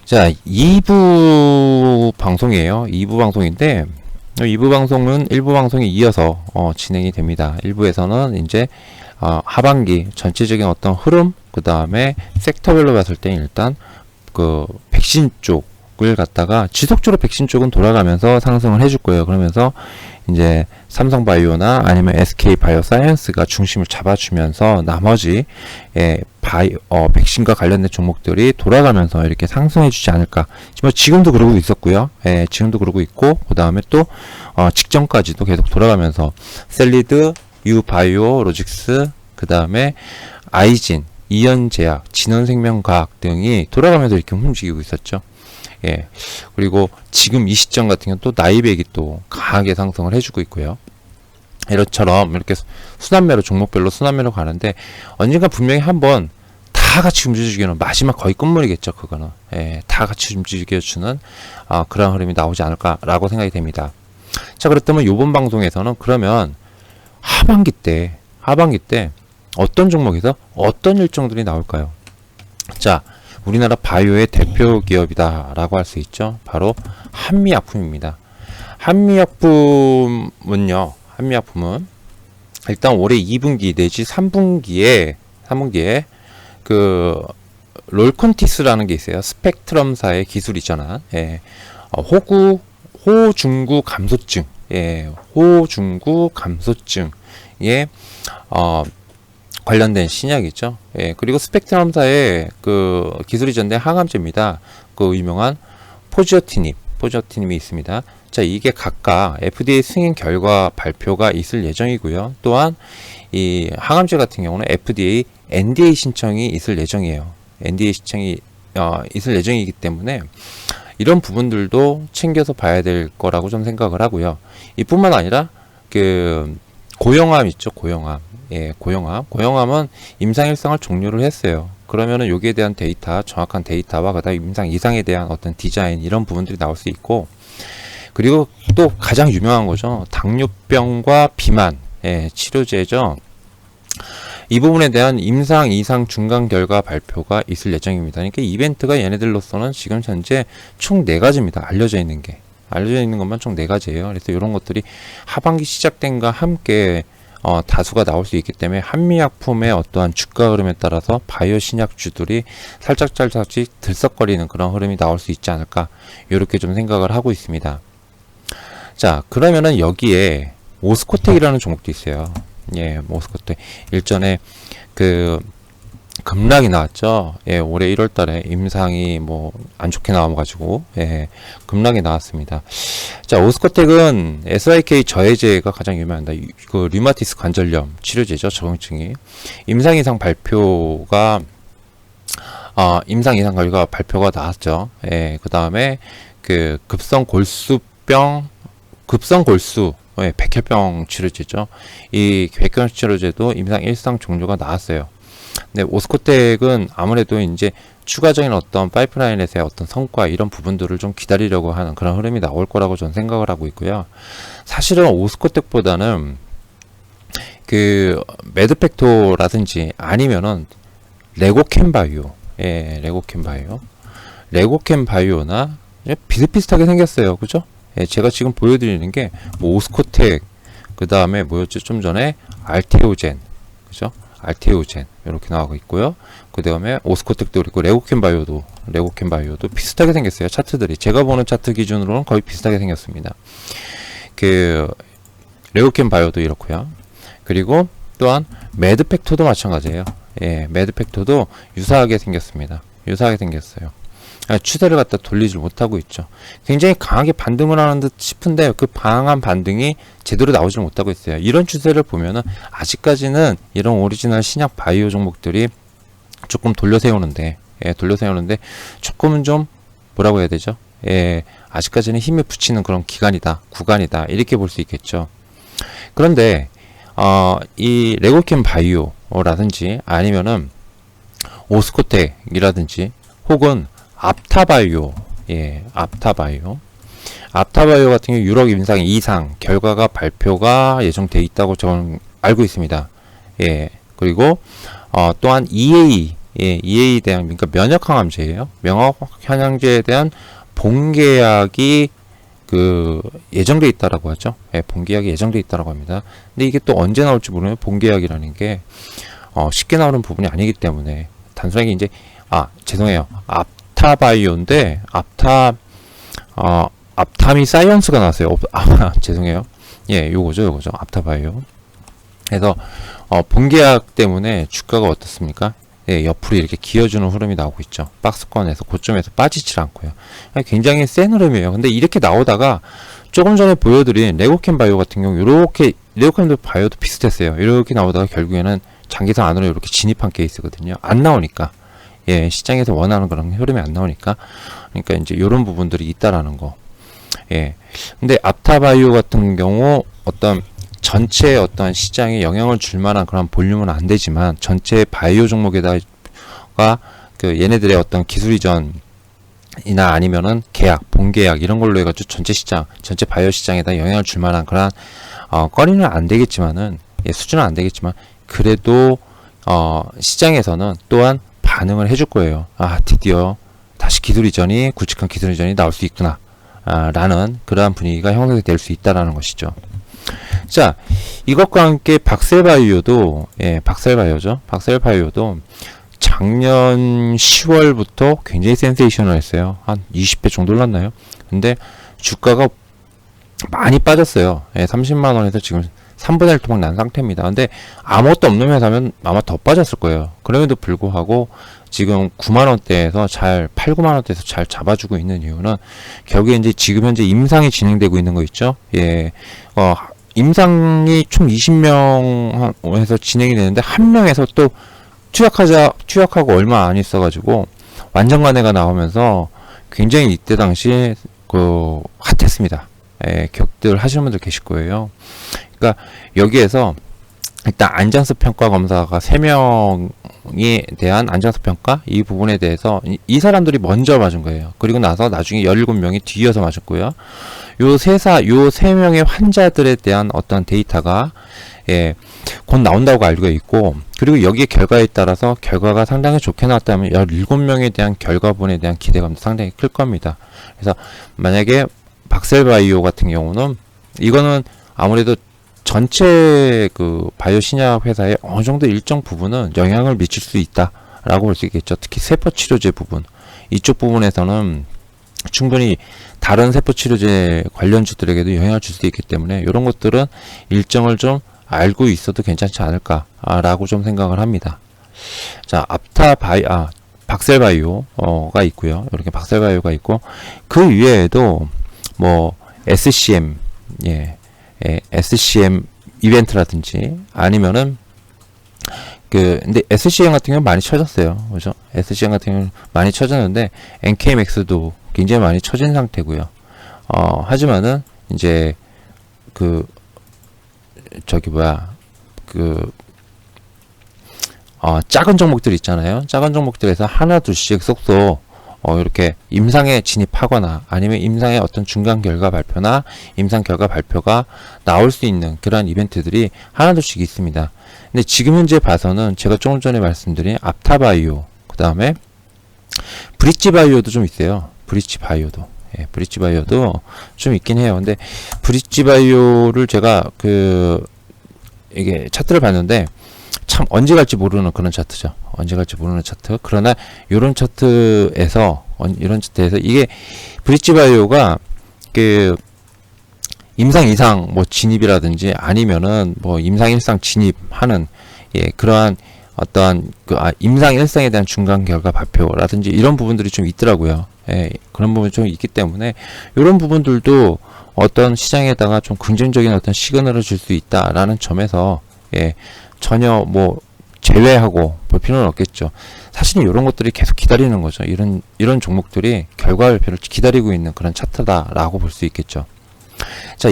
자, 2부 방송이에요. 2부 방송인데 2부 방송은 1부 방송에 이어서 진행이 됩니다. 1부에서는 이제 하반기 전체적인 어떤 흐름, 그 다음에 섹터별로 봤을 때 일단 그 백신 쪽을 갖다가 지속적으로 백신 쪽은 돌아가면서 상승을 해줄 거예요. 그러면서 이제 삼성바이오나 아니면 SK바이오사이언스가 중심을 잡아주면서 나머지 백신과 관련된 종목들이 돌아가면서 이렇게 상승해주지 않을까. 지금도 그러고 있었고요. 지금도 그러고 있고, 그 다음에 또 직전까지도 계속 돌아가면서 셀리드, 유바이오, 로직스, 그 다음에 아이진, 이연제약, 진원생명과학 등이 돌아가면서 이렇게 움직이고 있었죠. 그리고 지금 이 시점 같은 경우는 또 나이백이 또 강하게 상승을 해주고 있고요. 이렇처럼 이렇게 순환매로 종목별로 순환매로 가는데 언젠가 분명히 한번 다 같이 움직여주기는 마지막 거의 끝물이겠죠. 그거는 다 같이 움직여주는 그런 흐름이 나오지 않을까라고 생각이 됩니다. 자, 그렇다면 이번 방송에서는 그러면 하반기 때 어떤 종목에서 어떤 일정들이 나올까요? 자, 우리나라 바이오의 대표 기업이다 라고 할 수 있죠. 바로 한미약품입니다. 한미약품은 일단 올해 2분기 내지 3분기에 그 롤콘티스라는 게 있어요. 스펙트럼사의 기술 이전한 호중구 감소증, 호중구 감소증에 관련된 신약이죠. 그리고 스펙트럼사의 그 기술이 전된 항암제입니다. 그 유명한 포지어티닙이 있습니다. 자, 이게 각각 FDA 승인 결과 발표가 있을 예정이고요. 또한 이 항암제 같은 경우는 FDA NDA 신청이 있을 예정이에요. NDA 신청이 있을 예정이기 때문에 이런 부분들도 챙겨서 봐야 될 거라고 좀 생각을 하고요. 이뿐만 아니라 그 고형암 있죠, 고형암. 고형암은 임상 1상을 종료를 했어요. 그러면은 여기에 대한 데이터, 정확한 데이터와 그다음 임상 2상에 대한 어떤 디자인 이런 부분들이 나올 수 있고, 그리고 또 가장 유명한 거죠. 당뇨병과 비만 치료제죠. 이 부분에 대한 임상 2상 중간 결과 발표가 있을 예정입니다. 그러니까 이벤트가 얘네들로서는 지금 현재 총 4가지입니다. 알려져 있는 것만 총 4가지예요. 그래서 이런 것들이 하반기 시작된과 함께 다수가 나올 수 있기 때문에 한미약품의 어떠한 주가 흐름에 따라서 바이오 신약주들이 살짝 들썩거리는 그런 흐름이 나올 수 있지 않을까, 이렇게 좀 생각을 하고 있습니다. 자, 그러면은 여기에 오스코텍이라는 종목도 있어요. 오스코텍 일전에 그 급락이 나왔죠. 올해 1월 달에 임상이 뭐 안 좋게 나와가지고 급락이 나왔습니다. 자, 오스코텍은 SYK 저해제가 가장 유명합니다. 그 류마티스 관절염 치료제죠. 적응증이 임상 이상 발표가 임상 이상 결과 발표가 나왔죠. 그 다음에 그 급성골수 백혈병 치료제죠. 이 백혈병 치료제도 임상 1상 종료가 나왔어요. 네, 오스코텍은 아무래도 이제 추가적인 어떤 파이프라인에서의 어떤 성과 이런 부분들을 좀 기다리려고 하는 그런 흐름이 나올 거라고 저는 생각을 하고 있고요. 사실은 오스코텍보다는 그 매드팩토라든지 아니면은 레고캠바이오, 레고캠바이오나 비슷비슷하게 생겼어요. 그죠? 제가 지금 보여드리는 게 뭐 오스코텍, 그 다음에 뭐였죠? 좀 전에 알테오젠, 그죠? 알테오젠 이렇게 나오고 있고요. 그 다음에 오스코텍도 그렇고 레고캠바이오도 비슷하게 생겼어요. 차트들이 제가 보는 차트 기준으로는 거의 비슷하게 생겼습니다. 그 레고캠바이오도 이렇고요. 그리고 또한 매드팩토도 마찬가지예요. 매드팩토도 유사하게 생겼습니다. 추세를 갖다 돌리질 못하고 있죠. 굉장히 강하게 반등을 하는 듯 싶은데 그 강한 반등이 제대로 나오질 못하고 있어요. 이런 추세를 보면은 아직까지는 이런 오리지널 신약 바이오 종목들이 조금 돌려세우는데 조금은 좀 뭐라고 해야 되죠? 아직까지는 힘을 붙이는 그런 구간이다 이렇게 볼 수 있겠죠. 그런데 이 레고캠 바이오라든지 아니면은 오스코텍이라든지 혹은 앞타바이오 같은 경우 유럽 임상 2상 결과가 발표가 예정되어 있다고 저는 알고 있습니다. 그리고 또한 EA 예, EA 대항, 그러니까 면역항암제예요. 면역항암제에 대한 본계약이 그 예정돼 있다라고 하죠. 예, 본계약이 예정돼 있다라고 합니다. 근데 이게 또 언제 나올지 모르면 본계약이라는 게 쉽게 나오는 부분이 아니기 때문에 단순하게 이제 죄송해요. 앞타바이오인데 앞타미 사이언스가 나왔어요. 죄송해요. 예, 요거죠. 앞타바이오. 그래서 본계약 때문에 주가가 어떻습니까? 예, 옆으로 이렇게 기어주는 흐름이 나오고 있죠. 박스권에서 고점에서 빠지질 않고요. 굉장히 센 흐름이에요. 근데 이렇게 나오다가 조금 전에 보여드린 레고캠 바이오 같은 경우 이렇게 레고캠 바이오도 비슷했어요. 이렇게 나오다가 결국에는 장기상 안으로 이렇게 진입한 케이스거든요. 안 나오니까. 예, 시장에서 원하는 그런 흐름이 안 나오니까. 그러니까 이제 이런 부분들이 있다라는 거. 예. 근데 앞타바이오 같은 경우 어떤 전체 어떤 시장에 영향을 줄 만한 그런 볼륨은 안 되지만 전체 바이오 종목에다가 그 얘네들의 어떤 기술 이전이나 아니면은 계약, 본계약 이런 걸로 해가지고 전체 시장, 전체 바이오 시장에다 영향을 줄 만한 그런 거리는 안 되겠지만은 예, 수준은 안 되겠지만 그래도 시장에서는 또한 반응을 해줄 거예요. 드디어 다시 기술 이전이 굵직한 기술 이전이 나올 수 있구나. 라는 그러한 분위기가 형성이 될 수 있다라는 것이죠. 자, 이것과 함께 박셀바이오도, 예, 박셀바이오죠. 박셀바이오도 작년 10월부터 굉장히 센세이션을 했어요. 한 20배 정도 올랐나요? 근데 주가가 많이 빠졌어요. 예, 30만원에서 지금 3분의 1 토막 난 상태입니다. 근데 아무것도 없는 회사면 아마 더 빠졌을 거예요. 그럼에도 불구하고 지금 9만원대에서 8, 9만원대에서 잘 잡아주고 있는 이유는 결국에 이제 지금 현재 임상이 진행되고 있는 거 있죠. 예, 임상이 총 20명에서 진행이 되는데 한 명에서 또 투약하고 얼마 안 있어가지고 완전 간회가 나오면서 굉장히 이때 당시 핫했습니다. 예, 격들 하시는 분들 계실 거예요. 그러니까 여기에서 일단 안전성 평가 검사가 3명에 대한 안전성 평가 이 부분에 대해서 이 사람들이 먼저 맞은 거예요. 그리고 나서 나중에 17명이 뒤이어서 맞았고요. 요 3명의 환자들에 대한 어떤 데이터가 예, 곧 나온다고 알고 있고, 그리고 여기에 결과에 따라서 결과가 상당히 좋게 나왔다면 17명에 대한 결과분에 대한 기대감도 상당히 클 겁니다. 그래서 만약에 박셀바이오 같은 경우는 이거는 아무래도 전체 그 바이오 신약 회사에 어느 정도 일정 부분은 영향을 미칠 수 있다라고 볼 수 있겠죠. 특히 세포 치료제 부분, 이쪽 부분에서는 충분히 다른 세포 치료제 관련주들에게도 영향을 줄 수 있기 때문에 이런 것들은 일정을 좀 알고 있어도 괜찮지 않을까라고 좀 생각을 합니다. 자, 박셀바이오가 있고요. 이렇게 박셀바이오가 있고 그 위에도 뭐 SCM, SCM 이벤트라든지 아니면은 근데 SCM 같은 경우는 많이 쳐졌어요. 그죠? SCM 같은 경우는 많이 쳐졌는데 NKMX도 굉장히 많이 쳐진 상태고요. 하지만은 이제 작은 종목들 있잖아요. 작은 종목들에서 하나 둘씩 쏙쏙 이렇게 임상에 진입하거나 아니면 임상의 어떤 중간 결과 발표나 임상 결과 발표가 나올 수 있는 그러한 이벤트들이 하나둘씩 있습니다. 근데 지금 현재 봐서는 제가 조금 전에 말씀드린 앞타바이오, 그 다음에 브릿지바이오도 좀 있어요. 브릿지바이오도 좀 있긴 해요. 근데 브릿지바이오를 제가 이게 차트를 봤는데 참 언제 갈지 모르는 그런 차트죠. 언제 갈지 모르는 차트. 그러나 이런 차트에서 이게 브릿지바이오가 임상 이상 뭐 진입이라든지 아니면은 뭐 임상 일상 진입하는 그러한 어떠한 임상 일상에 대한 중간 결과 발표라든지 이런 부분들이 좀 있더라고요. 그런 부분이 좀 있기 때문에 이런 부분들도 어떤 시장에다가 좀 긍정적인 어떤 시그널을 줄 수 있다라는 점에서 전혀 뭐 제외하고 볼 필요는 없겠죠. 사실은 이런 것들이 계속 기다리는 거죠. 이런 종목들이 결과 발표를 기다리고 있는 그런 차트다라고 볼 수 있겠죠. 자,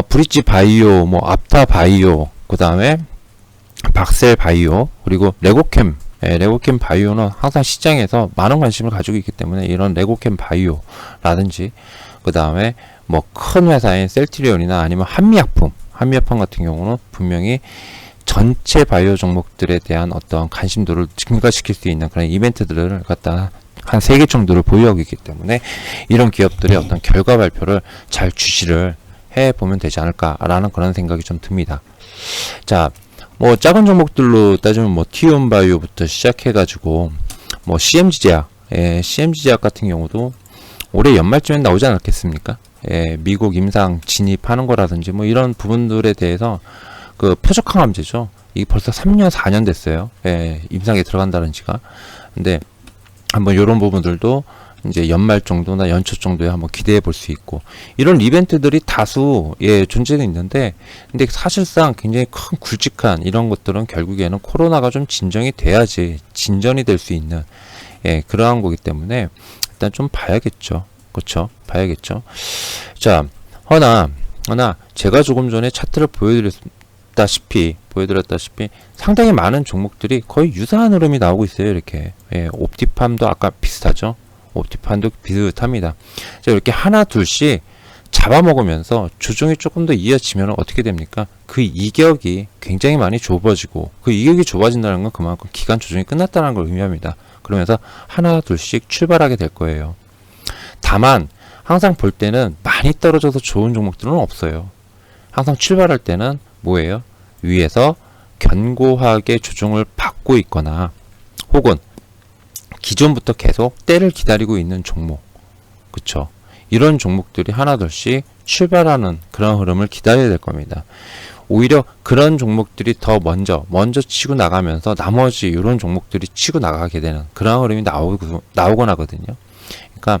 브릿지 바이오, 뭐 앞타 바이오, 그 다음에 박셀 바이오, 그리고 레고캠 바이오는 항상 시장에서 많은 관심을 가지고 있기 때문에 이런 레고캠 바이오라든지 그 다음에 뭐 큰 회사인 셀트리온이나 아니면 한미약품 같은 경우는 분명히 전체 바이오 종목들에 대한 어떤 관심도를 증가시킬 수 있는 그런 이벤트들을 갖다 한 3개 정도를 보유하고 있기 때문에 이런 기업들의 어떤 결과 발표를 잘 주시를 해보면 되지 않을까라는 그런 생각이 좀 듭니다. 자, 뭐 작은 종목들로 따지면 뭐 티움바이오부터 시작해가지고 뭐 CMG제약, CMG제약 같은 경우도 올해 연말쯤엔 나오지 않았겠습니까? 미국 임상 진입하는 거라든지 뭐 이런 부분들에 대해서 그 표적항암제죠. 이게 벌써 3년, 4년 됐어요. 임상에 들어간다는 지가. 근데 한번 이런 부분들도 이제 연말 정도나 연초 정도에 한번 기대해 볼 수 있고, 이런 이벤트들이 다수 존재는 있는데, 근데 사실상 굉장히 큰 굵직한 이런 것들은 결국에는 코로나가 좀 진정이 돼야지 진전이 될 수 있는 그러한 거기 때문에 일단 좀 봐야겠죠. 그렇죠? 봐야겠죠. 자, 허나 제가 조금 전에 차트를 보여드렸다시피 상당히 많은 종목들이 거의 유사한 흐름이 나오고 있어요. 이렇게 옵티팜도 아까 비슷하죠. 옵티팜도 비슷합니다. 자, 이렇게 하나 둘씩 잡아먹으면서 조정이 조금 더 이어지면 어떻게 됩니까? 그 이격이 굉장히 많이 좁아지고, 그 이격이 좁아진다는 건 그만큼 기간 조정이 끝났다는 걸 의미합니다. 그러면서 하나 둘씩 출발하게 될 거예요. 다만 항상 볼 때는 많이 떨어져서 좋은 종목들은 없어요. 항상 출발할 때는 뭐예요? 위에서 견고하게 조정을 받고 있거나 혹은 기존부터 계속 때를 기다리고 있는 종목, 그쵸? 이런 종목들이 하나둘씩 출발하는 그런 흐름을 기다려야 될 겁니다. 오히려 그런 종목들이 더 먼저 치고 나가면서 나머지 이런 종목들이 치고 나가게 되는 그런 흐름이 나오곤 하거든요. 그러니까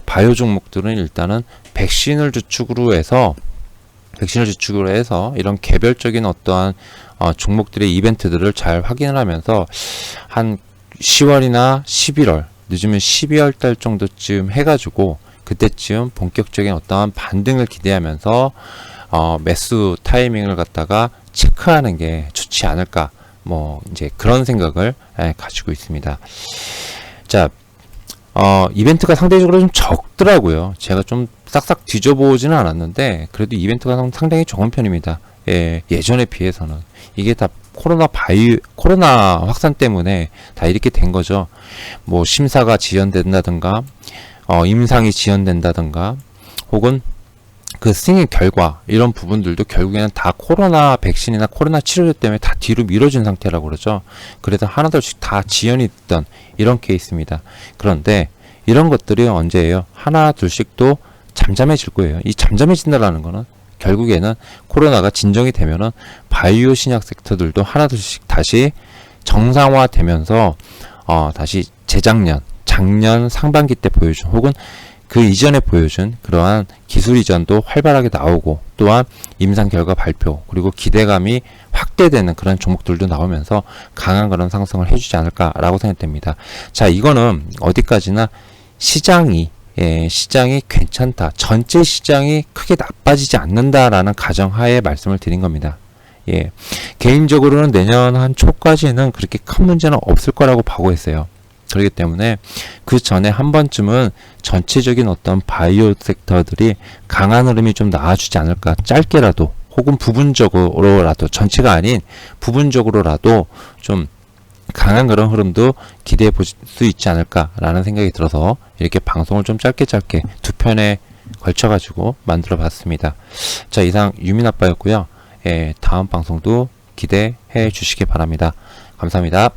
바이오 종목들은 일단은 백신을 주축으로 해서 이런 개별적인 어떠한 종목들의 이벤트들을 잘 확인을 하면서 한 10월이나 11월, 늦으면 12월 달 정도쯤 해가지고 그때쯤 본격적인 어떠한 반등을 기대하면서 매수 타이밍을 갖다가 체크하는 게 좋지 않을까, 뭐 이제 그런 생각을 가지고 있습니다. 자, 이벤트가 상대적으로 좀 적더라고요. 제가 좀 싹싹 뒤져보지는 않았는데 그래도 이벤트가 상당히 적은 편입니다. 예전에 비해서는. 이게 다 코로나 확산 때문에 다 이렇게 된 거죠. 뭐 심사가 지연된다든가 임상이 지연된다든가 혹은 그 승인 결과, 이런 부분들도 결국에는 다 코로나 백신이나 코로나 치료제 때문에 다 뒤로 미뤄진 상태라고 그러죠. 그래서 하나둘씩 다 지연이 됐던 이런 케이스입니다. 그런데 이런 것들이 언제예요? 하나 둘씩 또 잠잠해질 거예요. 이 잠잠해진다라는 거는 결국에는 코로나가 진정이 되면은 바이오 신약 섹터들도 하나둘씩 다시 정상화되면서 다시 작년 상반기 때 보여준 혹은 그 이전에 보여준 그러한 기술 이전도 활발하게 나오고, 또한 임상 결과 발표, 그리고 기대감이 확대되는 그런 종목들도 나오면서 강한 그런 상승을 해주지 않을까라고 생각됩니다. 자, 이거는 어디까지나 시장이 괜찮다, 전체 시장이 크게 나빠지지 않는다라는 가정하에 말씀을 드린 겁니다. 개인적으로는 내년 한 초까지는 그렇게 큰 문제는 없을 거라고 보고했어요. 그렇기 때문에 그 전에 한 번쯤은 전체적인 어떤 바이오 섹터들이 강한 흐름이 좀 나와주지 않을까, 짧게라도 혹은 부분적으로라도, 전체가 아닌 부분적으로라도 좀 강한 그런 흐름도 기대해 볼 수 있지 않을까라는 생각이 들어서 이렇게 방송을 좀 짧게 두 편에 걸쳐 가지고 만들어 봤습니다. 자, 이상 유민아빠였고요. 다음 방송도 기대해 주시기 바랍니다. 감사합니다.